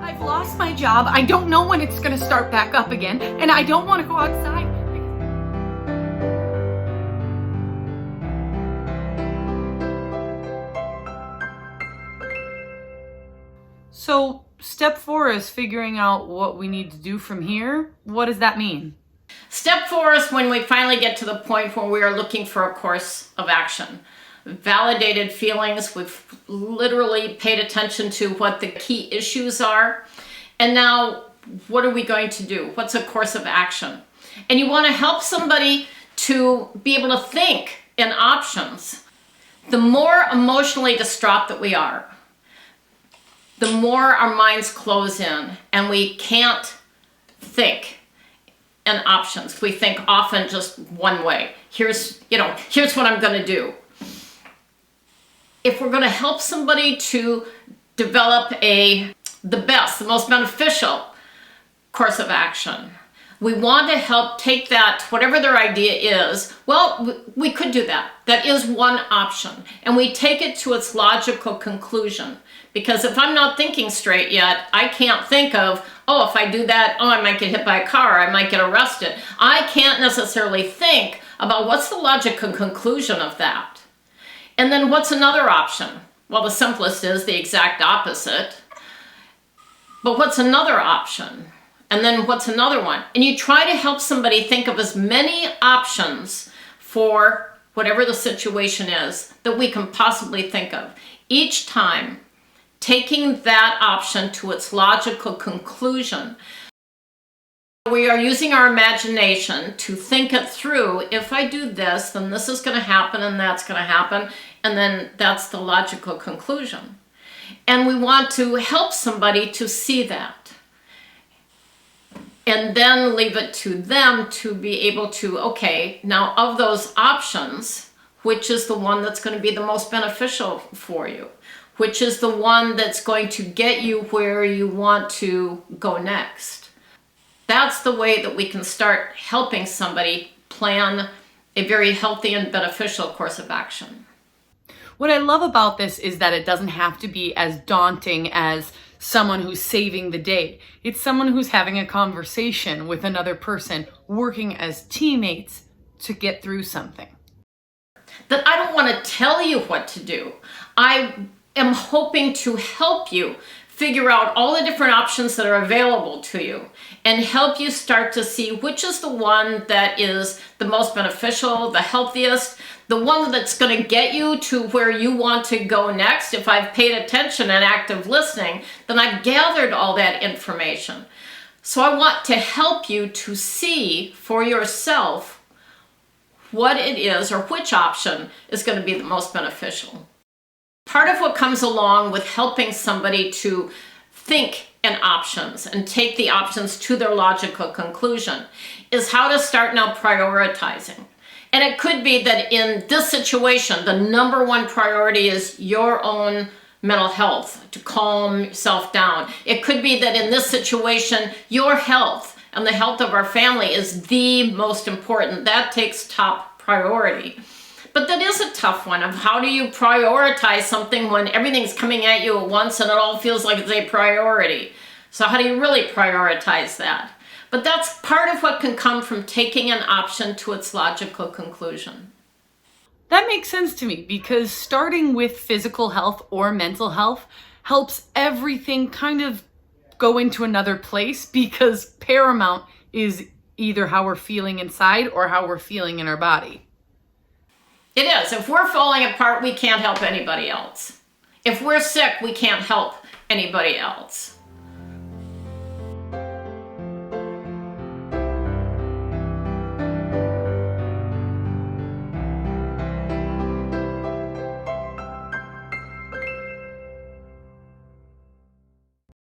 I've lost my job. I don't know when it's going to start back up again, and I don't want to go outside. So step 4 is figuring out what we need to do from here. What does that mean? Step 4 is when we finally get to the point where we are looking for a course of action. Validated feelings, we've literally paid attention to what the key issues are. And now, what are we going to do? What's a course of action? And you want to help somebody to be able to think in options. The more emotionally distraught that we are, the more our minds close in and we can't think in options. We think often just one way. Here's what I'm going to do. If we're going to help somebody to develop the best, the most beneficial course of action, we want to help take that, whatever their idea is, well, we could do that. That is one option. And we take it to its logical conclusion. Because if I'm not thinking straight yet, I can't think of, oh, if I do that, oh, I might get hit by a car, I might get arrested. I can't necessarily think about what's the logical conclusion of that. And then what's another option? Well, the simplest is the exact opposite. But what's another option? And then what's another one? And you try to help somebody think of as many options for whatever the situation is that we can possibly think of. Each time, taking that option to its logical conclusion. We are using our imagination to think it through. If I do this, then this is going to happen and that's going to happen. And then that's the logical conclusion. And we want to help somebody to see that. And then leave it to them to be able to, okay, now of those options, which is the one that's going to be the most beneficial for you? Which is the one that's going to get you where you want to go next? That's the way that we can start helping somebody plan a very healthy and beneficial course of action. What I love about this is that it doesn't have to be as daunting as someone who's saving the day. It's someone who's having a conversation with another person, working as teammates to get through something. That I don't want to tell you what to do. I am hoping to help you figure out all the different options that are available to you and help you start to see which is the one that is the most beneficial, the healthiest, the one that's going to get you to where you want to go next. If I've paid attention and active listening, then I've gathered all that information. So I want to help you to see for yourself what it is or which option is going to be the most beneficial. Part of what comes along with helping somebody to think in options and take the options to their logical conclusion is how to start now prioritizing. And it could be that in this situation, the number one priority is your own mental health, to calm yourself down. It could be that in this situation, your health and the health of our family is the most important. That takes top priority. But that is a tough one of how do you prioritize something when everything's coming at you at once and it all feels like it's a priority. So how do you really prioritize that? But that's part of what can come from taking an option to its logical conclusion. That makes sense to me because starting with physical health or mental health helps everything kind of go into another place because paramount is either how we're feeling inside or how we're feeling in our body. It is. If we're falling apart, we can't help anybody else. If we're sick, we can't help anybody else.